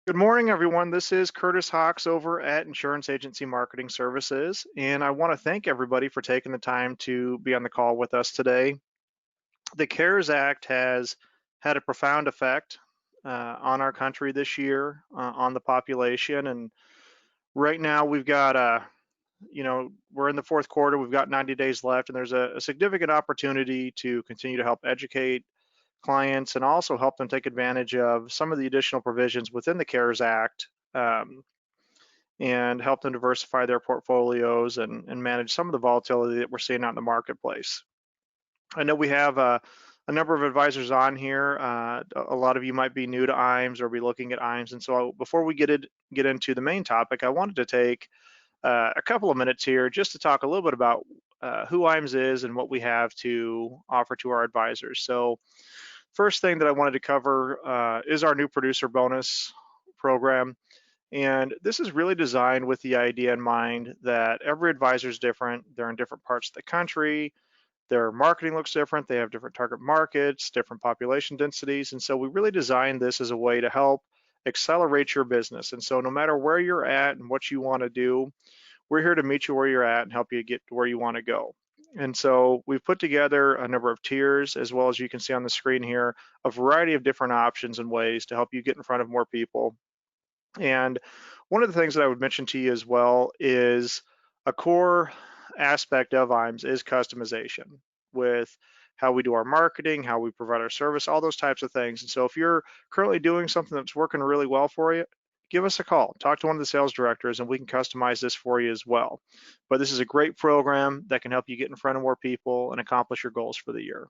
Good morning, everyone. This is Curtis Hawks over at Insurance Agency Marketing Services, and I want to thank everybody for taking the time to be on the call with us today. The CARES Act has had a profound effect on our country this year, on the population, and right now we've got we're in the fourth quarter. We've got 90 days left, and there's a significant opportunity to continue to help educate clients and also help them take advantage of some of the additional provisions within the CARES Act, and help them diversify their portfolios and manage some of the volatility that we're seeing out in the marketplace. I know we have a number of advisors on here. A lot of you might be new to IMS or be looking at IMS. And so before we get into the main topic, I wanted to take a couple of minutes here just to talk a little bit about who IMS is and what we have to offer to our advisors. So first thing that I wanted to cover is our new producer bonus program. And this is really designed with the idea in mind that every advisor is different. They're in different parts of the country. Their marketing looks different. They have different target markets, different population densities. And so we really designed this as a way to help accelerate your business. And so no matter where you're at and what you want to do, we're here to meet you where you're at and help you get to where you want to go. And so we've put together a number of tiers, as well as you can see on the screen here, a variety of different options and ways to help you get in front of more people. And one of the things that I would mention to you as well is a core aspect of IMS is customization with how we do our marketing, how we provide our service, all those types of things. And so if you're currently doing something that's working really well for you, give us a call, talk to one of the sales directors, and we can customize this for you as well. But this is a great program that can help you get in front of more people and accomplish your goals for the year.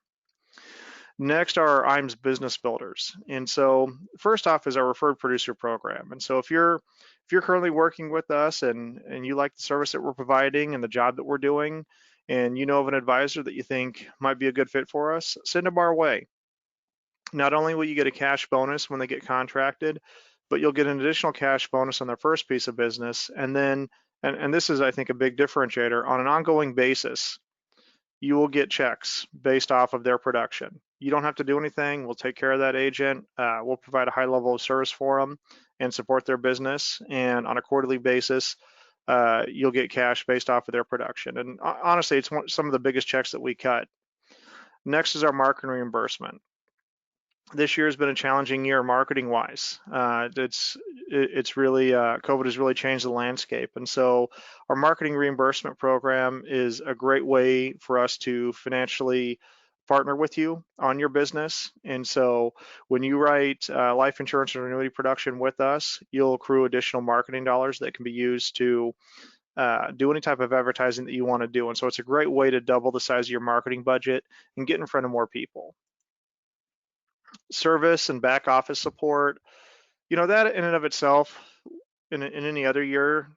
Next are IMS business builders. And so first off is our referred producer program. And so if you're currently working with us and you like the service that we're providing and the job that we're doing, and you know of an advisor that you think might be a good fit for us, send them our way. Not only will you get a cash bonus when they get contracted, but you'll get an additional cash bonus on their first piece of business. And then, and this is, I think, a big differentiator, on an ongoing basis, you will get checks based off of their production. You don't have to do anything. We'll take care of that agent. We'll provide a high level of service for them and support their business. And on a quarterly basis, you'll get cash based off of their production. And honestly, it's some of the biggest checks that we cut. Next is our marketing reimbursement. This year has been a challenging year marketing wise. It's really COVID has really changed the landscape, and so our marketing reimbursement program is a great way for us to financially partner with you on your business. And so when you write life insurance and annuity production with us, you'll accrue additional marketing dollars that can be used to do any type of advertising that you want to do. And so it's a great way to double the size of your marketing budget and get in front of more people. Service and back office support, that in and of itself, in any other year,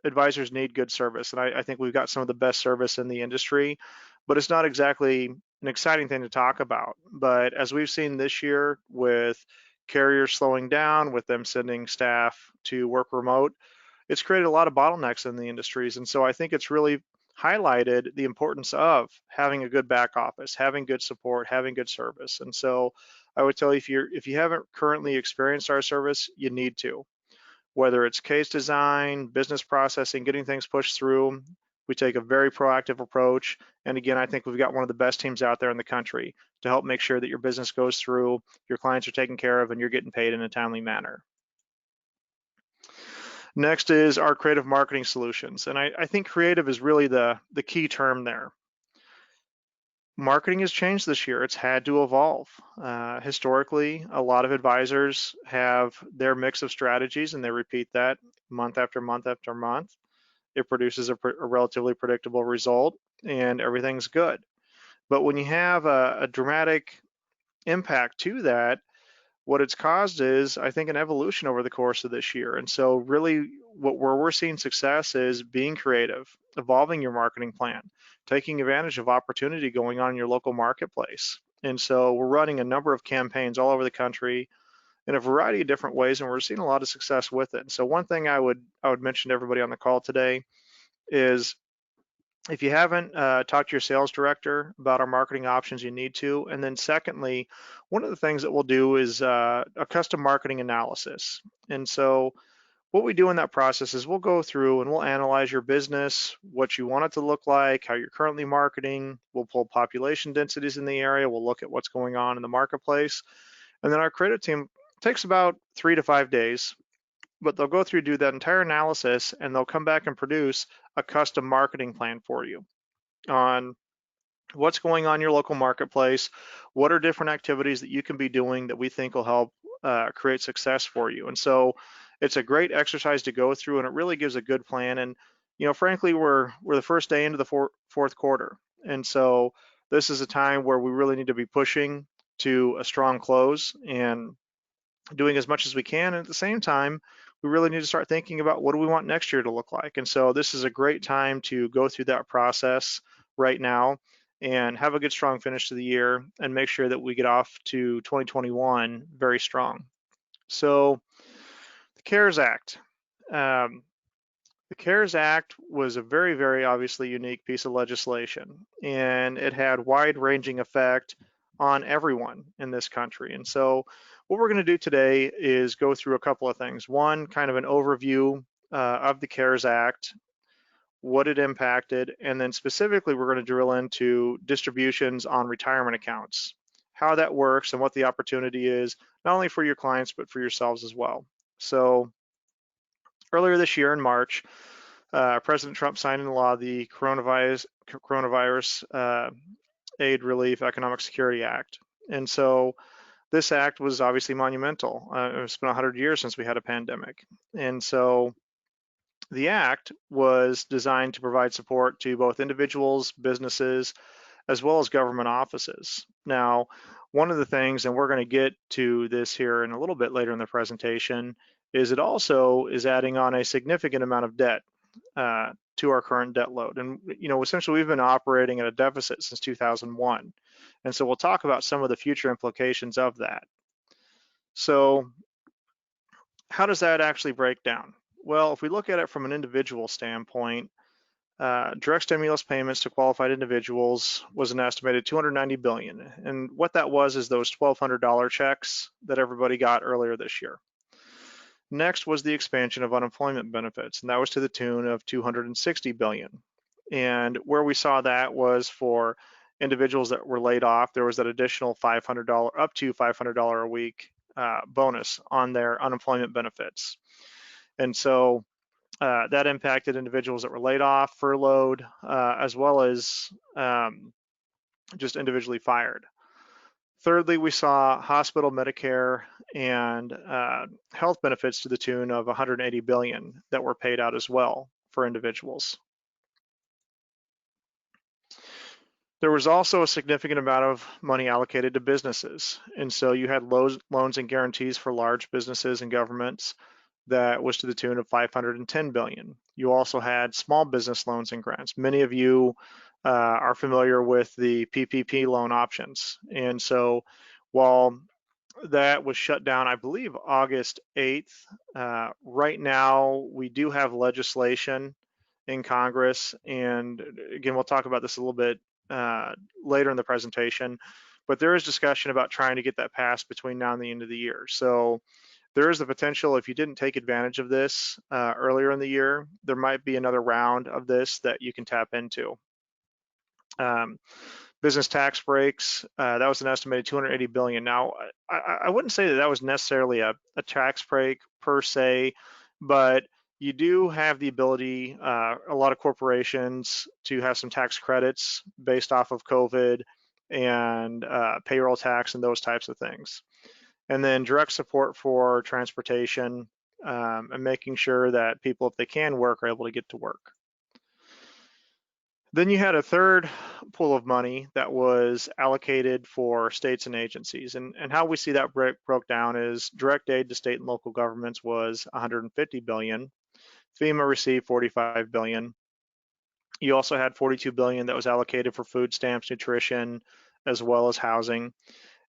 advisors need good service. And I think we've got some of the best service in the industry, but it's not exactly an exciting thing to talk about. But as we've seen this year with carriers slowing down, with them sending staff to work remote, it's created a lot of bottlenecks in the industries. And so I think it's really highlighted the importance of having a good back office, having good support, having good service. And so I would tell you, if you haven't currently experienced our service, you need to. Whether it's case design, business processing, getting things pushed through, we take a very proactive approach. And again, I think we've got one of the best teams out there in the country to help make sure that your business goes through, your clients are taken care of, and you're getting paid in a timely manner. Next is our creative marketing solutions. And I think creative is really the key term there. Marketing has changed this year. It's had to evolve. Historically, a lot of advisors have their mix of strategies and they repeat that month after month after month. It produces a relatively predictable result and everything's good. But when you have a dramatic impact to that, what it's caused is, I think, an evolution over the course of this year. And so really where we're seeing success is being creative, evolving your marketing plan, taking advantage of opportunity going on in your local marketplace. And so we're running a number of campaigns all over the country in a variety of different ways, and we're seeing a lot of success with it. So one thing I would mention to everybody on the call today is If you haven't, talked to your sales director about our marketing options, you need to. And then secondly, one of the things that we'll do is a custom marketing analysis. And so what we do in that process is we'll go through and we'll analyze your business, what you want it to look like, how you're currently marketing. We'll pull population densities in the area. We'll look at what's going on in the marketplace. And then our creative team takes about 3 to 5 days, but they'll go through, do that entire analysis, and they'll come back and produce a custom marketing plan for you on what's going on in your local marketplace, what are different activities that you can be doing that we think will help create success for you. And so it's a great exercise to go through, and it really gives a good plan. And frankly, we're the first day into the fourth quarter, and so this is a time where we really need to be pushing to a strong close and doing as much as we can. And at the same time, we really need to start thinking about what do we want next year to look like. And so this is a great time to go through that process right now and have a good, strong finish to the year and make sure that we get off to 2021 very strong. So the CARES Act. Um, the CARES Act was a very, very obviously unique piece of legislation, and it had wide-ranging effect on everyone in this country. And so what we're going to do today is go through a couple of things. One, kind of an overview of the CARES Act, what it impacted, and then specifically we're going to drill into distributions on retirement accounts, how that works and what the opportunity is, not only for your clients, but for yourselves as well. So earlier this year in March, President Trump signed into law the Coronavirus Aid, Relief, Economic Security Act. And so this act was obviously monumental. It's been 100 years since we had a pandemic. And so the act was designed to provide support to both individuals, businesses, as well as government offices. Now, one of the things, and we're going to get to this here in a little bit later in the presentation, is it also is adding on a significant amount of debt to our current debt load. And essentially we've been operating at a deficit since 2001. And so we'll talk about some of the future implications of that. So how does that actually break down? Well, if we look at it from an individual standpoint, direct stimulus payments to qualified individuals was an estimated $290 billion. And what that was is those $1,200 checks that everybody got earlier this year. Next was the expansion of unemployment benefits, and that was to the tune of $260 billion. And where we saw that was for individuals that were laid off, there was that additional $500, up to $500 a week bonus on their unemployment benefits. And so that impacted individuals that were laid off, furloughed, as well as just individually fired. Thirdly, we saw hospital, Medicare, and health benefits to the tune of $180 billion that were paid out as well for individuals. There was also a significant amount of money allocated to businesses. And so you had loans and guarantees for large businesses and governments that was to the tune of $510 billion. You also had small business loans and grants. Many of you are familiar with the PPP loan options. And so while that was shut down, I believe August 8th, right now we do have legislation in Congress. And again, we'll talk about this a little bit later in the presentation, but there is discussion about trying to get that passed between now and the end of the year. So there is the potential, if you didn't take advantage of this earlier in the year, there might be another round of this that you can tap into. Business tax breaks, that was an estimated $280 billion. Now, I wouldn't say that that was necessarily a tax break per se, but you do have the ability, a lot of corporations, to have some tax credits based off of COVID and payroll tax and those types of things. And then direct support for transportation and making sure that people, if they can work, are able to get to work. Then you had a third pool of money that was allocated for states and agencies. And how we see that broke down is direct aid to state and local governments was $150 billion. FEMA received $45 billion. You also had $42 billion that was allocated for food stamps, nutrition, as well as housing.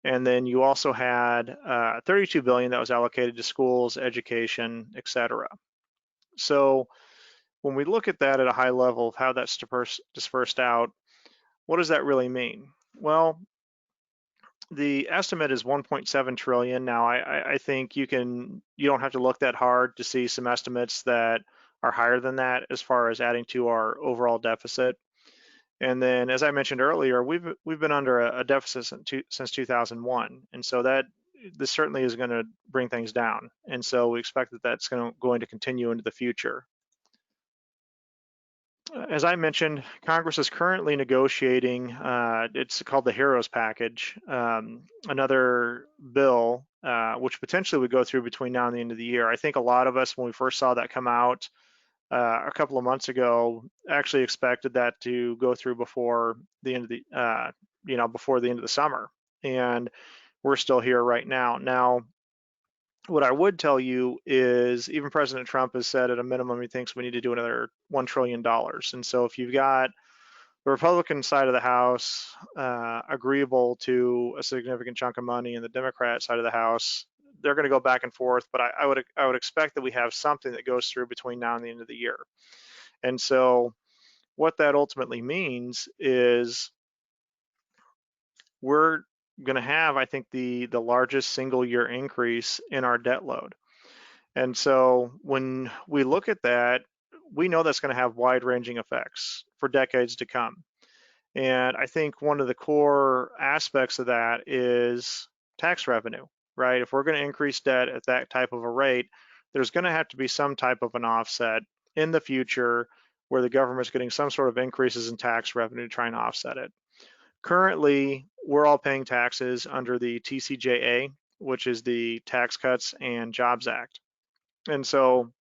And then you also had $32 billion that was allocated to schools, education, et cetera. So when we look at that at a high level of how that's dispersed out, what does that really mean? Well, the estimate is 1.7 trillion. Now, I think you don't have to look that hard to see some estimates that are higher than that as far as adding to our overall deficit. And then, as I mentioned earlier, we've been under a deficit since 2001, and so this certainly is going to bring things down. And so we expect that that's going to continue into the future. As I mentioned, Congress is currently negotiating, it's called the HEROES package, another bill which potentially would go through between now and the end of the year. I think a lot of us, when we first saw that come out a couple of months ago, actually expected that to go through before the end of before the end of the summer. And we're still here right now. Now, what I would tell you is even President Trump has said at a minimum he thinks we need to do another $1 trillion. And so if you've got the Republican side of the House agreeable to a significant chunk of money and the Democrat side of the House, they're going to go back and forth. But I would expect that we have something that goes through between now and the end of the year. And so what that ultimately means is we're going to have, I think, the largest single year increase in our debt load. And so when we look at that, we know that's going to have wide-ranging effects for decades to come. And I think one of the core aspects of that is tax revenue, right? If we're going to increase debt at that type of a rate, there's going to have to be some type of an offset in the future where the government's getting some sort of increases in tax revenue to try and offset it. Currently, we're all paying taxes under the TCJA, which is the Tax Cuts and Jobs Act. And so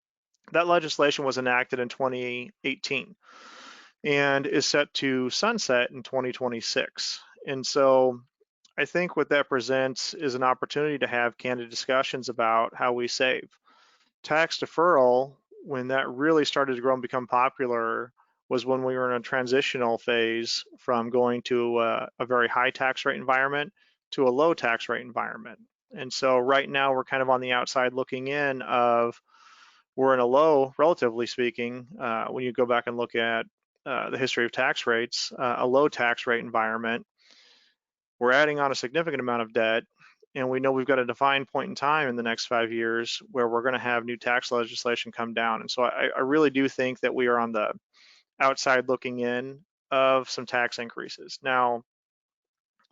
that legislation was enacted in 2018 and is set to sunset in 2026. And so I think what that presents is an opportunity to have candid discussions about how we save. Tax deferral, when that really started to grow and become popular, was when we were in a transitional phase from going to a very high tax rate environment to a low tax rate environment. And so right now we're kind of on the outside looking in of, we're in a low, relatively speaking, when you go back and look at the history of tax rates, a low tax rate environment. We're adding on a significant amount of debt, and we know we've got a defined point in time in the next 5 years where we're going to have new tax legislation come down. And so I really do think that we are on the outside looking in of some tax increases. Now,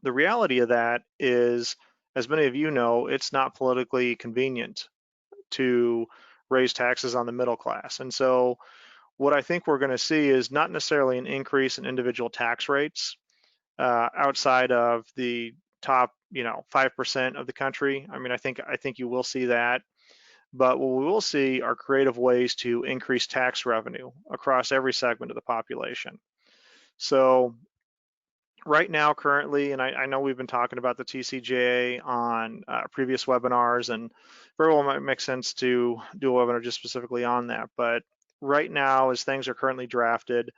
the reality of that is, as many of you know, it's not politically convenient to raise taxes on the middle class. And so what I think we're going to see is not necessarily an increase in individual tax rates outside of the top, 5% of the country. I mean, I think you will see that. But what we will see are creative ways to increase tax revenue across every segment of the population. So right now, currently, and I know we've been talking about the TCJA on previous webinars, and very well might make sense to do a webinar just specifically on that. But right now, as things are currently drafted,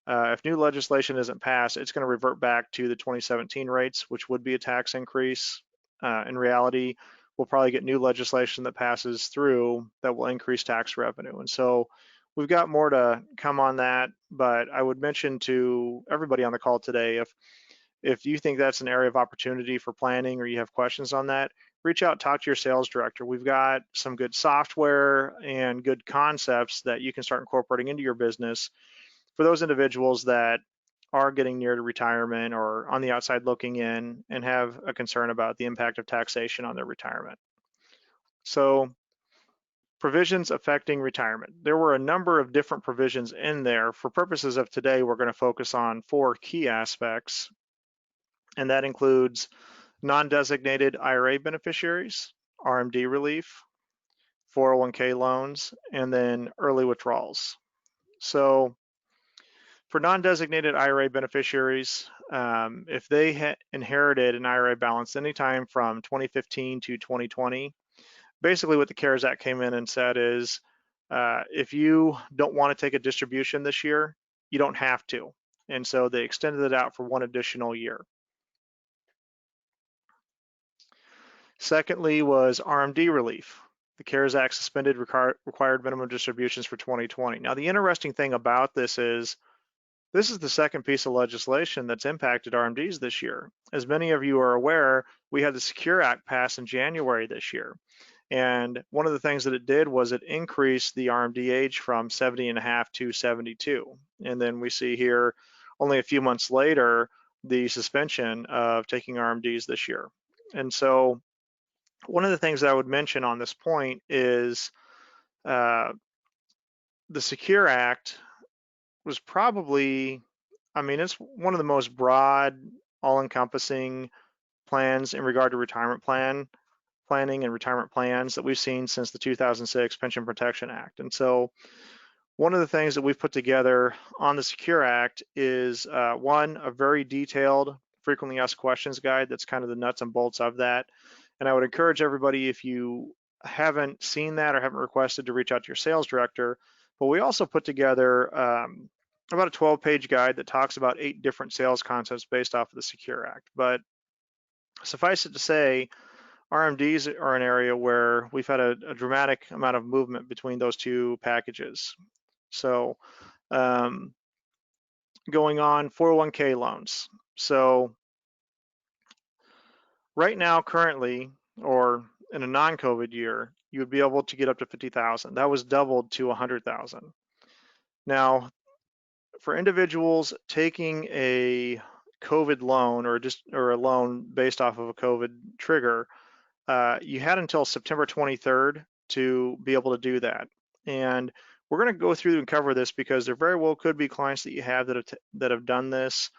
if new legislation isn't passed, it's going to revert back to the 2017 rates, which would be a tax increase. In reality, we'll probably get new legislation that passes through that will increase tax revenue. And so we've got more to come on that, but I would mention to everybody on the call today, if you think that's an area of opportunity for planning or you have questions on that, reach out, talk to your sales director. We've got some good software and good concepts that you can start incorporating into your business for those individuals that are getting near to retirement or on the outside looking in and have a concern about the impact of taxation on their retirement. So provisions affecting retirement. There were a number of different provisions in there. For purposes of today, we're going to focus on 4 key aspects, and that includes non-designated IRA beneficiaries, RMD relief, 401k loans, and then early withdrawals. So for non-designated IRA beneficiaries, if they inherited an IRA balance anytime from 2015 to 2020, basically what the CARES Act came in and said is, if you don't want to take a distribution this year, you don't have to. And so they extended it out for 1 additional year. Secondly was RMD relief. The CARES Act suspended required minimum distributions for 2020. Now, the interesting thing about this is the second piece of legislation that's impacted RMDs this year. As many of you are aware, we had the Secure Act passed in January this year. And one of the things that it did was it increased the RMD age from 70 and a half to 72. And then we see here, only a few months later, the suspension of taking RMDs this year. And so one of the things that I would mention on this point is the Secure Act was probably, I mean, it's one of the most broad, all-encompassing plans in regard to retirement planning and retirement plans that we've seen since the 2006 Pension Protection Act. And so one of the things that we've put together on the Secure Act is one, a very detailed frequently asked questions guide that's kind of the nuts and bolts of that. And I would encourage everybody, if you haven't seen that or haven't requested, to reach out to your sales director. But we also put together about a 12-page guide that talks about 8 different sales concepts based off of the Secure Act. But suffice it to say, RMDs are an area where we've had a dramatic amount of movement between those two packages. So going on 401k loans. So right now, currently, or in a non-COVID year, you would be able to get up to 50,000. That was doubled to 100,000. Now, for individuals taking a COVID loan or a loan based off of a COVID trigger, you had until September 23rd to be able to do that. And we're going to go through and cover this because there very well could be clients that you have that have done this.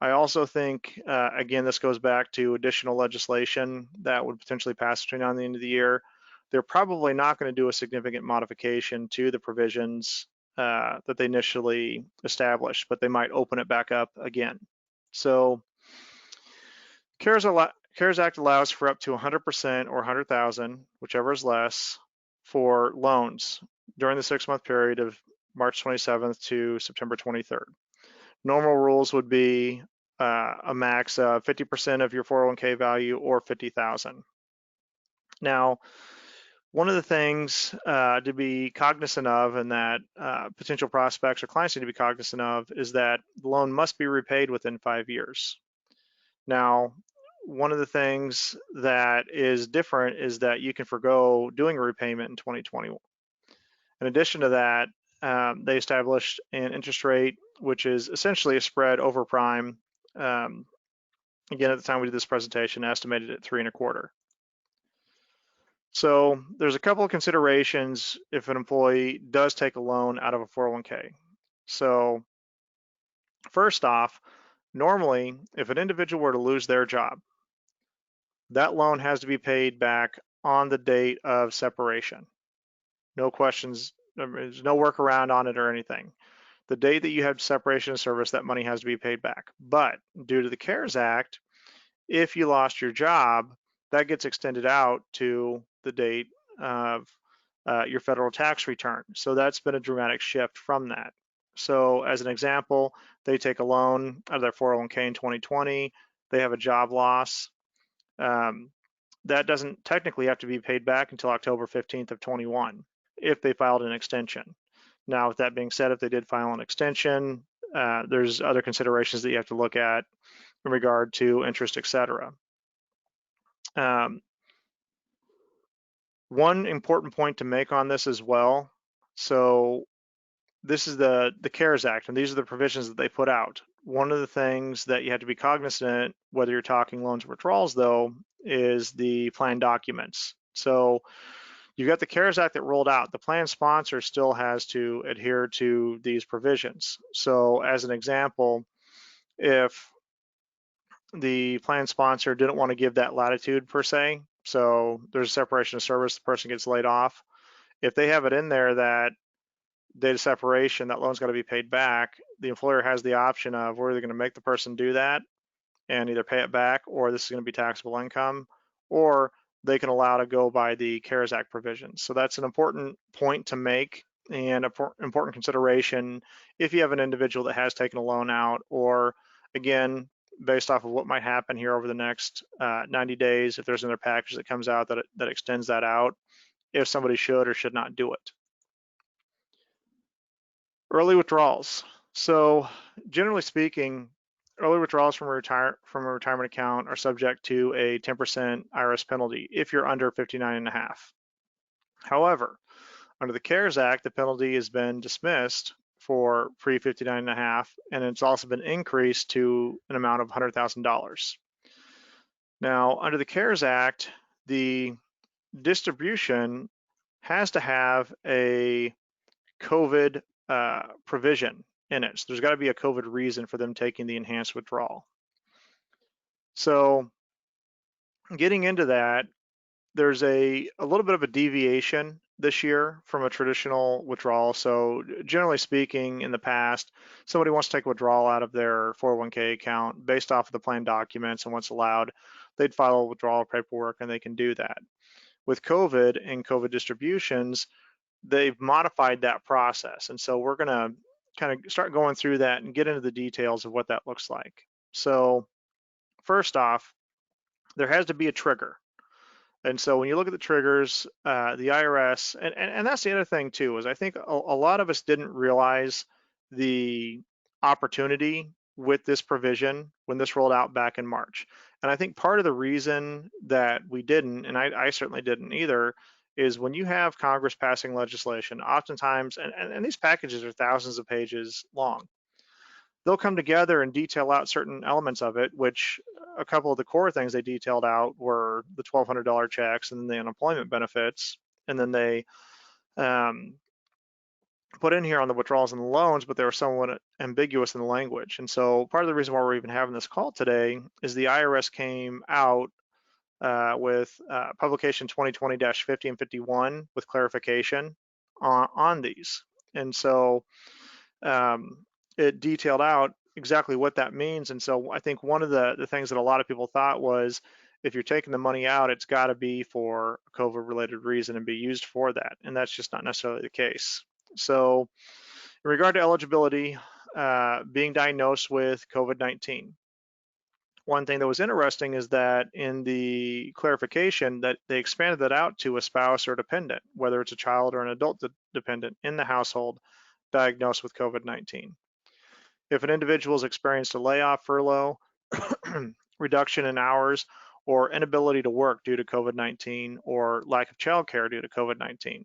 I also think, again, this goes back to additional legislation that would potentially pass between now and the end of the year. They're probably not going to do a significant modification to the provisions that they initially established, but they might open it back up again. So CARES Act allows for up to 100% or 100,000, whichever is less, for loans during the 6-month period of March 27th to September 23rd. Normal rules would be a max of 50% of your 401k value or 50,000. Now, one of the things to be cognizant of, and that potential prospects or clients need to be cognizant of, is that the loan must be repaid within 5 years. Now, one of the things that is different is that you can forgo doing a repayment in 2021. In addition to that, they established an interest rate, which is essentially a spread over prime. Again, at the time we did this presentation, estimated at 3.25. So there's a couple of considerations if an employee does take a loan out of a 401k. So first off, normally, if an individual were to lose their job, that loan has to be paid back on the date of separation. No questions, there's no workaround on it or anything. The date that you have separation of service, that money has to be paid back. But due to the CARES Act, if you lost your job, that gets extended out to the date of your federal tax return. So that's been a dramatic shift from that. So as an example, they take a loan out of their 401k in 2020, they have a job loss. That doesn't technically have to be paid back until October 15th of 21 if they filed an extension. Now, with that being said, if they did file an extension, there's other considerations that you have to look at in regard to interest, et cetera. One important point to make on this as well, so this is the CARES Act, and these are the provisions that they put out. One of the things that you have to be cognizant, whether you're talking loans or withdrawals though, is the plan documents. So you've got the CARES Act that rolled out. The plan sponsor still has to adhere to these provisions. So as an example, if the plan sponsor didn't want to give that latitude per se, so there's a separation of service, the person gets laid off. If they have it in there that date of separation, that loan's got to be paid back, the employer has the option of whether they're going to make the person do that and either pay it back, or this is going to be taxable income, or they can allow to go by the CARES Act provisions. So that's an important point to make and an important consideration if you have an individual that has taken a loan out, or again, based off of what might happen here over the next 90 days, if there's another package that comes out that extends that out, if somebody should or should not do it. Early withdrawals. So generally speaking, early withdrawals from a retirement account are subject to a 10% IRS penalty if you're under 59 and a half. However, under the CARES Act, the penalty has been dismissed for pre-59 and a half, and it's also been increased to an amount of $100,000. Now, under the CARES Act, the distribution has to have a COVID provision in it. So there's got to be a COVID reason for them taking the enhanced withdrawal. So getting into that, there's a little bit of a deviation this year from a traditional withdrawal. So generally speaking, in the past, somebody wants to take a withdrawal out of their 401k account based off of the plan documents and what's allowed, they'd file withdrawal paperwork and they can do that. With COVID and COVID distributions, they've modified that process. And so we're gonna kind of start going through that and get into the details of what that looks like. So first off, there has to be a trigger. And so when you look at the triggers, the IRS, and that's the other thing too, is I think a lot of us didn't realize the opportunity with this provision when this rolled out back in March. And I think part of the reason that we didn't, and I certainly didn't either, is when you have Congress passing legislation, oftentimes, and these packages are thousands of pages long, they'll come together and detail out certain elements of it, which a couple of the core things they detailed out were the $1,200 checks and then the unemployment benefits. And then they put in here on the withdrawals and the loans, but they were somewhat ambiguous in the language. And so part of the reason why we're even having this call today is the IRS came out with publication 2020-50 and 51 with clarification on these. And so it detailed out exactly what that means. And so I think one of the things that a lot of people thought was, if you're taking the money out, it's got to be for a COVID related reason and be used for that. And that's just not necessarily the case. So in regard to eligibility, being diagnosed with COVID-19, one thing that was interesting is that in the clarification that they expanded that out to a spouse or dependent, whether it's a child or an adult dependent in the household diagnosed with COVID-19. If an individual has experienced a layoff, furlough, reduction in hours, or inability to work due to COVID-19 or lack of childcare due to COVID-19.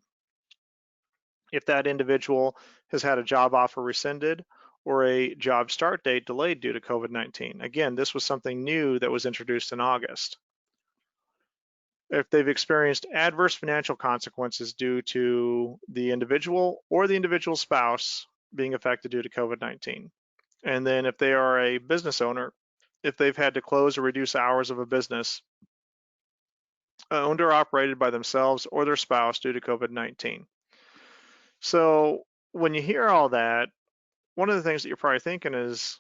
If that individual has had a job offer rescinded or a job start date delayed due to COVID-19. Again, this was something new that was introduced in August. If they've experienced adverse financial consequences due to the individual or the individual spouse being affected due to COVID-19. And then if they are a business owner, if they've had to close or reduce hours of a business owned or operated by themselves or their spouse due to COVID-19. So when you hear all that, one of the things that you're probably thinking is,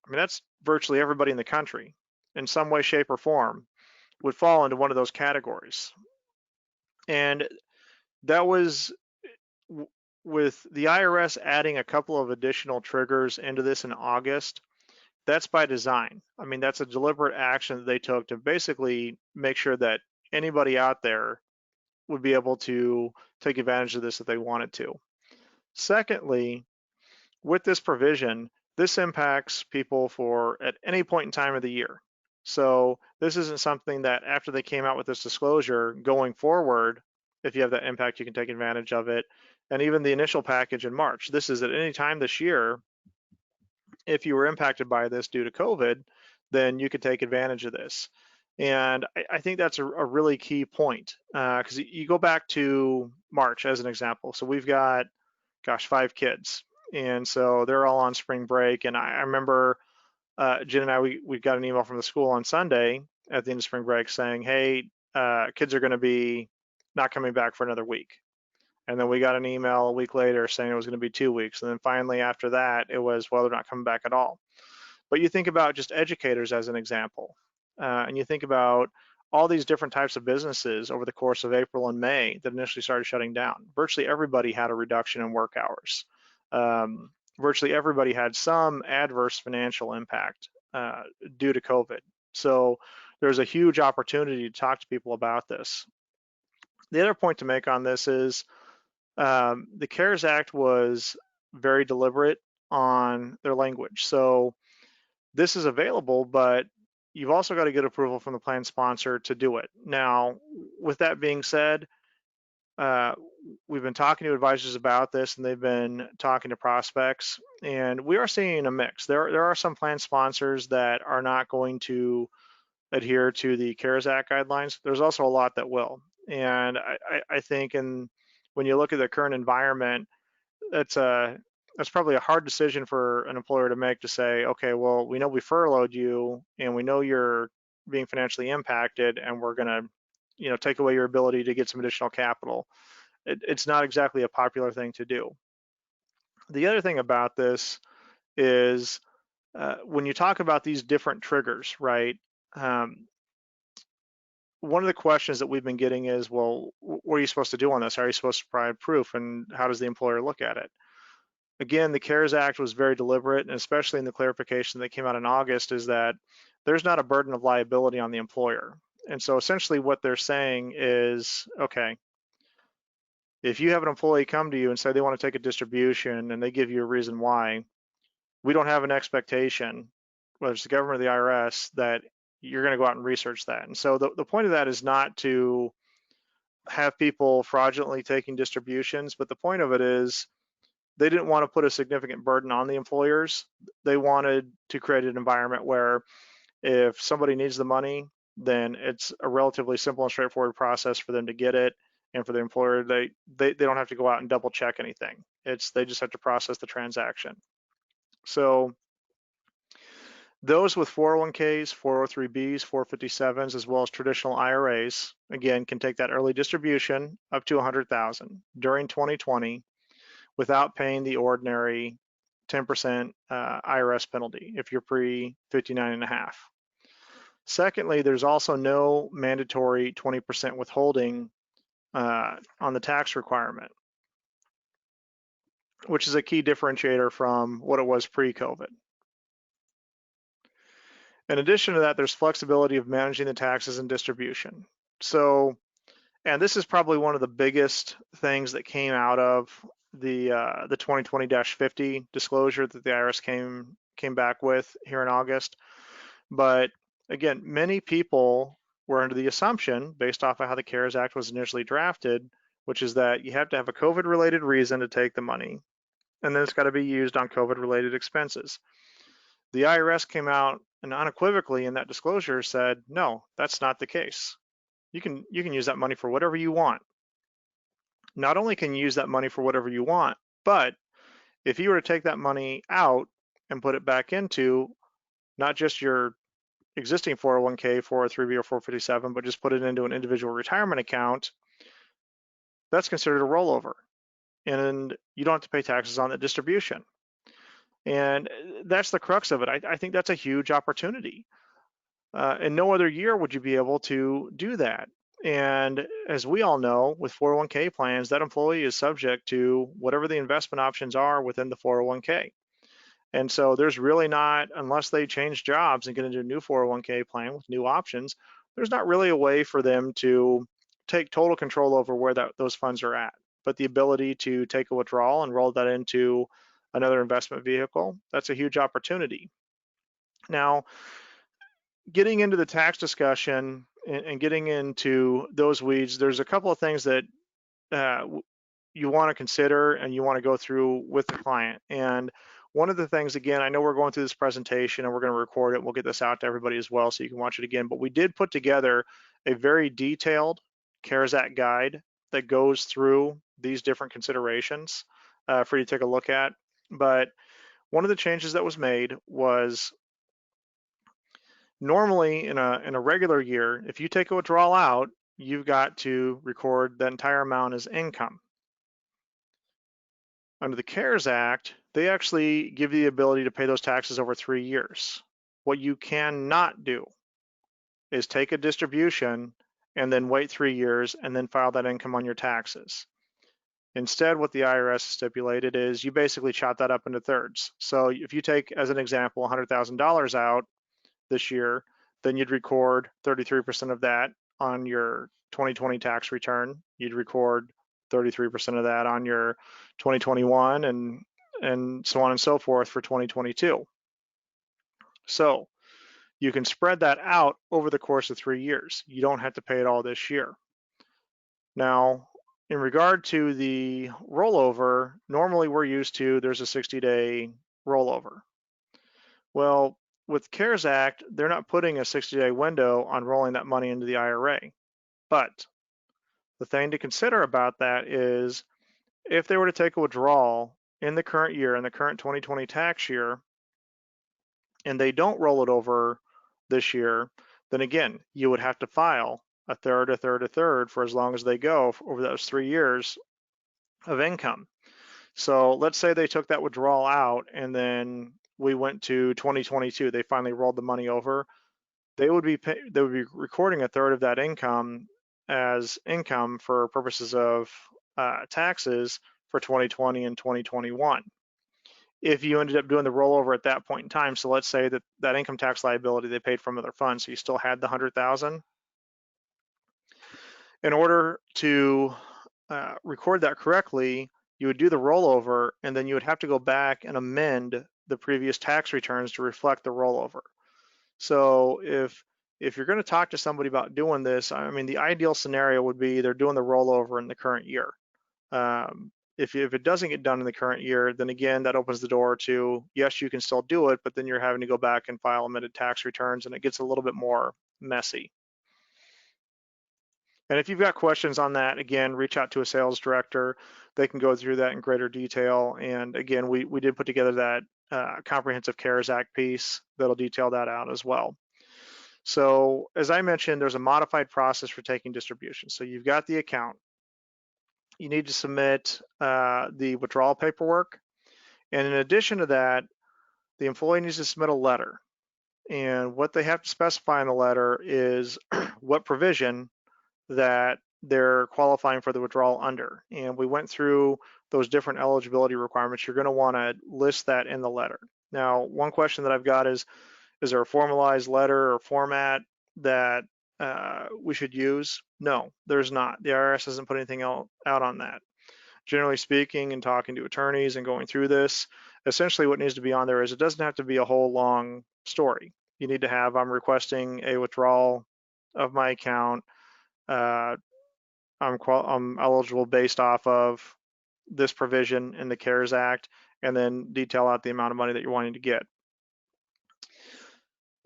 I mean, that's virtually everybody in the country in some way, shape, or form would fall into one of those categories. And that was with the IRS adding a couple of additional triggers into this in August. That's by design. I mean, that's a deliberate action that they took to basically make sure that anybody out there would be able to take advantage of this if they wanted to. Secondly, with this provision, this impacts people for at any point in time of the year. So this isn't something that after they came out with this disclosure going forward, if you have that impact, you can take advantage of it. And even the initial package in March, this is at any time this year, if you were impacted by this due to COVID, then you could take advantage of this. And I think that's a really key point, because you go back to March as an example. So we've got, 5 kids. And so they're all on spring break. And I remember Jen and I, we got an email from the school on Sunday at the end of spring break saying, hey, kids are going to be not coming back for another week. And then we got an email a week later saying it was going to be 2 weeks. And then finally after that, it was, well, they're not coming back at all. But you think about just educators as an example, and you think about all these different types of businesses over the course of April and May that initially started shutting down. Virtually everybody had a reduction in work hours. Virtually everybody had some adverse financial impact due to COVID. So there's a huge opportunity to talk to people about this. The other point to make on this is the CARES Act was very deliberate on their language. So this is available, but you've also got to get approval from the plan sponsor to do it. Now, with that being said, uh, we've been talking to advisors about this, and they've been talking to prospects, and we are seeing a mix. There are some plan sponsors that are not going to adhere to the CARES Act guidelines. There's also a lot that will, and I think when you look at the current environment, that's a that's probably a hard decision for an employer to make, to say, okay, well, we know we furloughed you and we know you're being financially impacted, and we're going to, take away your ability to get some additional capital. It's not exactly a popular thing to do. The other thing about this is when you talk about these different triggers, right? Um, One of the questions that we've been getting is, well, what are you supposed to do on this? How are you supposed to provide proof, and how does the employer look at it? Again, the CARES Act was very deliberate, and especially in the clarification that came out in August, is that there's not a burden of liability on the employer. And so essentially what they're saying is, okay, if you have an employee come to you and say they want to take a distribution and they give you a reason why, we don't have an expectation, whether it's the government or the IRS, that you're going to go out and research that. And so the point of that is not to have people fraudulently taking distributions, but the point of it is they didn't want to put a significant burden on the employers. They wanted to create an environment where if somebody needs the money, then it's a relatively simple and straightforward process for them to get it. And for the employer, they don't have to go out and double check anything. They just have to process the transaction. So those with 401ks, 403bs, 457s, as well as traditional IRAs, again, can take that early distribution up to 100,000 during 2020 without paying the ordinary 10% IRS penalty if you're pre 59 and a half. Secondly, there's also no mandatory 20% withholding on the tax requirement, which is a key differentiator from what it was pre-COVID. In addition to that, there's flexibility of managing the taxes and distribution. So, and this is probably one of the biggest things that came out of the 2020-50 disclosure that the IRS came back with here in August. But again, many people were under the assumption, based off of how the CARES Act was initially drafted, which is that you have to have a COVID-related reason to take the money, and then it's got to be used on COVID-related expenses. The IRS came out and unequivocally in that disclosure said, no, that's not the case. You can use that money for whatever you want. Not only can you use that money for whatever you want, but if you were to take that money out and put it back into not just your existing 401k, 403b, or 457, but just put it into an individual retirement account, that's considered a rollover. And you don't have to pay taxes on that distribution. And that's the crux of it. I think that's a huge opportunity. In no other year would you be able to do that. And as we all know, with 401k plans, that employee is subject to whatever the investment options are within the 401k. And so there's really not, unless they change jobs and get into a new 401k plan with new options, there's not really a way for them to take total control over where those funds are at. But the ability to take a withdrawal and roll that into another investment vehicle, that's a huge opportunity. Now, getting into the tax discussion and getting into those weeds, there's a couple of things that you want to consider and you want to go through with the client. And one of the things, again, I know we're going through this presentation and we're going to record it. We'll get this out to everybody as well so you can watch it again. But we did put together a very detailed CARES Act guide that goes through these different considerations for you to take a look at. But one of the changes that was made was normally in a regular year, if you take a withdrawal out, you've got to record that entire amount as income. Under the CARES Act, they actually give you the ability to pay those taxes over 3 years. What you cannot do is take a distribution and then wait 3 years and then file that income on your taxes. Instead, what the IRS stipulated is you basically chop that up into thirds. So if you take, as an example, $100,000 out this year, then you'd record 33% of that on your 2020 tax return. You'd record 33% of that on your 2021 and so on and so forth for 2022. So you can spread that out over the course of 3 years. You don't have to pay it all this year. Now, in regard to the rollover, normally we're used to there's a 60-day rollover. Well, with CARES Act, they're not putting a 60-day window on rolling that money into the IRA. But the thing to consider about that is if they were to take a withdrawal in the current year, in the current 2020 tax year, and they don't roll it over this year, then again, you would have to file a third for as long as they go over those 3 years of income. So let's say they took that withdrawal out and then we went to 2022, they finally rolled the money over. They would be recording a third of that income as income for purposes of taxes for 2020 and 2021. If you ended up doing the rollover at that point in time, so let's say that that income tax liability they paid from other funds, so you still had the 100,000. In order to record that correctly, you would do the rollover, and then you would have to go back and amend the previous tax returns to reflect the rollover. So if you're going to talk to somebody about doing this, I mean, the ideal scenario would be they're doing the rollover in the current year. If it doesn't get done in the current year, then again, that opens the door to, yes, you can still do it, but then you're having to go back and file amended tax returns, and it gets a little bit more messy. And if you've got questions on that, again, reach out to a sales director. They can go through that in greater detail. And again, we did put together that comprehensive CARES Act piece that'll detail that out as well. So as I mentioned, there's a modified process for taking distributions. So you've got the account. You need to submit the withdrawal paperwork. And in addition to that, the employee needs to submit a letter. And what they have to specify in the letter is what provision that they're qualifying for the withdrawal under. And we went through those different eligibility requirements. You're going to want to list that in the letter. Now, one question that I've got is there a formalized letter or format that we should use? No, there's not. The IRS hasn't put anything out on that. Generally speaking, and talking to attorneys and going through this, essentially what needs to be on there is it doesn't have to be a whole long story. You need to have, I'm requesting a withdrawal of my account. I'm eligible based off of this provision in the CARES Act, and then detail out the amount of money that you're wanting to get.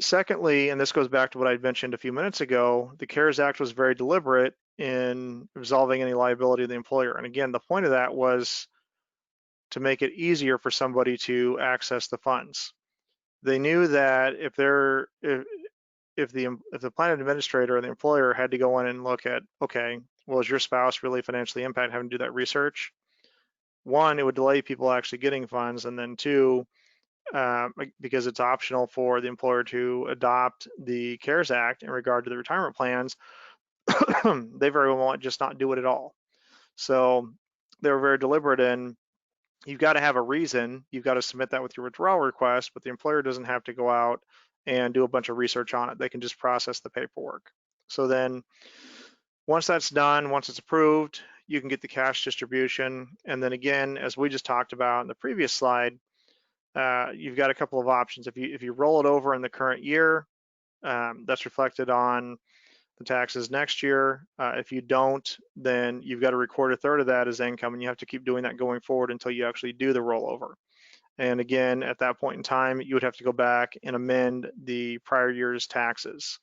Secondly, and this goes back to what I mentioned a few minutes ago, the CARES Act was very deliberate in resolving any liability of the employer. And again, the point of that was to make it easier for somebody to access the funds. They knew that if the plan administrator or the employer had to go in and look at, okay, well, is your spouse really financially impacted, having to do that research? One, it would delay people actually getting funds, and then two, because it's optional for the employer to adopt the CARES Act in regard to the retirement plans, they very well might just not do it at all. So they were very deliberate in, you've got to have a reason, you've got to submit that with your withdrawal request, but the employer doesn't have to go out and do a bunch of research on it. They can just process the paperwork. So then once that's done, once it's approved, you can get the cash distribution. And then again, as we just talked about in the previous slide, you've got a couple of options. If you roll it over in the current year, that's reflected on the taxes next year. If you don't, then you've got to record a third of that as income, and you have to keep doing that going forward until you actually do the rollover. And again, at that point in time, you would have to go back and amend the prior year's taxes.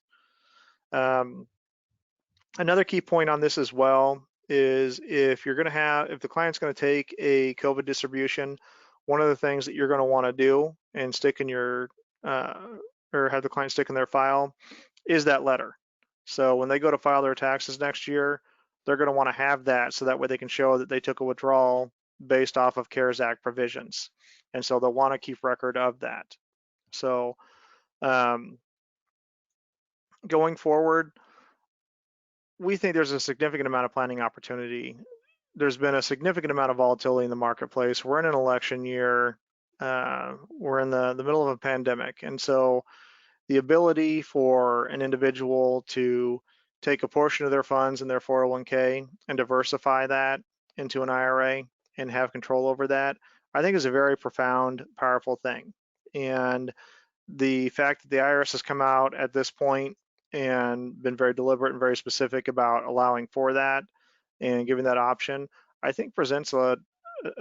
Another key point on this as well is if the client's going to take a COVID distribution, one of the things that you're going to want to do and stick in your, or have the client stick in their file is that letter. So when they go to file their taxes next year, they're going to want to have that so that way they can show that they took a withdrawal based off of CARES Act provisions. And so they'll want to keep record of that. So going forward, we think there's a significant amount of planning opportunity. There's been a significant amount of volatility in the marketplace. We're in an election year. We're in the middle of a pandemic. And so the ability for an individual to take a portion of their funds in their 401k and diversify that into an IRA and have control over that, I think is a very profound, powerful thing. And the fact that the IRS has come out at this point and been very deliberate and very specific about allowing for that and giving that option, I think presents a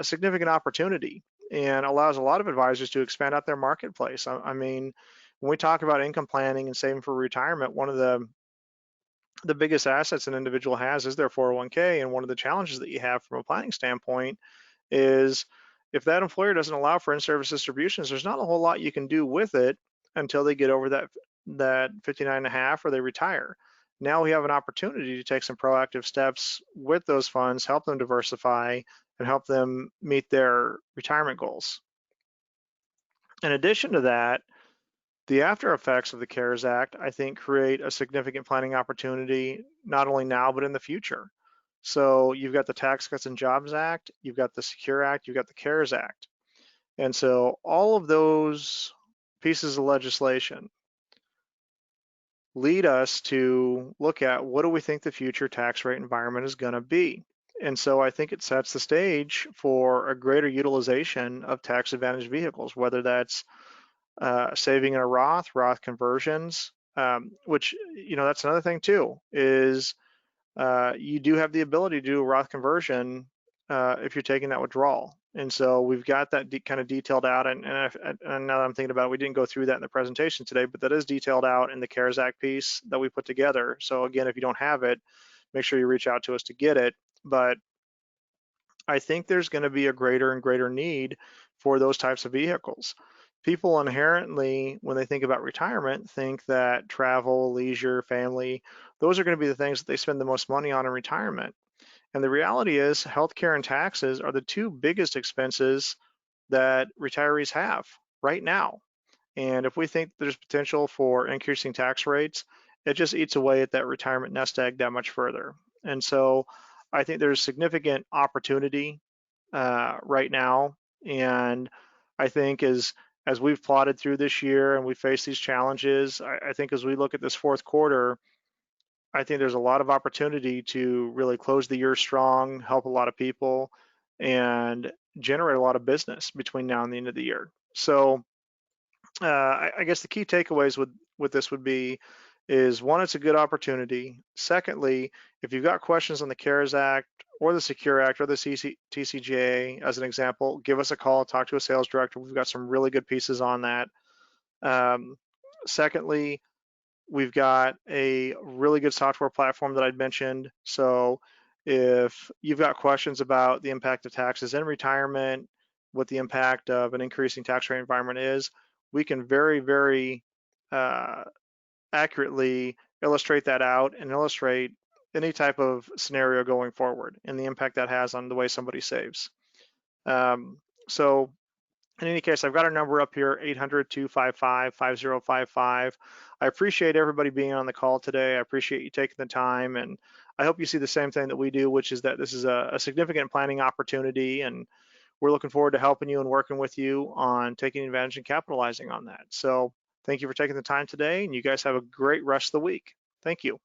significant opportunity and allows a lot of advisors to expand out their marketplace. I mean, when we talk about income planning and saving for retirement, one of the biggest assets an individual has is their 401k. And one of the challenges that you have from a planning standpoint is if that employer doesn't allow for in-service distributions, there's not a whole lot you can do with it until they get over that 59 and a half or they retire. Now we have an opportunity to take some proactive steps with those funds, help them diversify, and help them meet their retirement goals. In addition to that, the after effects of the CARES Act, I think, create a significant planning opportunity, not only now, but in the future. So you've got the Tax Cuts and Jobs Act, you've got the Secure Act, you've got the CARES Act. And so all of those pieces of legislation lead us to look at what do we think the future tax rate environment is going to be. And so I think it sets the stage for a greater utilization of tax advantage vehicles, whether that's saving in a Roth conversions, which, that's another thing too, is you do have the ability to do a Roth conversion if you're taking that withdrawal. And so we've got that kind of detailed out. And now that I'm thinking about it, we didn't go through that in the presentation today, but that is detailed out in the CARES Act piece that we put together. So again, if you don't have it, make sure you reach out to us to get it. But I think there's going to be a greater and greater need for those types of vehicles. People inherently, when they think about retirement, think that travel, leisure, family, those are going to be the things that they spend the most money on in retirement. And the reality is healthcare and taxes are the two biggest expenses that retirees have right now. And if we think there's potential for increasing tax rates, it just eats away at that retirement nest egg that much further. And so I think there's significant opportunity right now. And I think as we've plotted through this year and we face these challenges, I think as we look at this fourth quarter, I think there's a lot of opportunity to really close the year strong, help a lot of people, and generate a lot of business between now and the end of the year. So I guess the key takeaways with this would be is one, it's a good opportunity. Secondly, if you've got questions on the CARES Act or the Secure Act or the TCJA, as an example, give us a call, talk to a sales director. We've got some really good pieces on that. Secondly, we've got a really good software platform that I'd mentioned. So if you've got questions about the impact of taxes in retirement, what the impact of an increasing tax rate environment is, we can very, very accurately illustrate that out and illustrate any type of scenario going forward and the impact that has on the way somebody saves. So in any case, I've got our number up here, 800-255-5055. I appreciate everybody being on the call today. I appreciate you taking the time, and I hope you see the same thing that we do, which is that this is a significant planning opportunity, and we're looking forward to helping you and working with you on taking advantage and capitalizing on that. So thank you for taking the time today, and you guys have a great rest of the week. Thank you.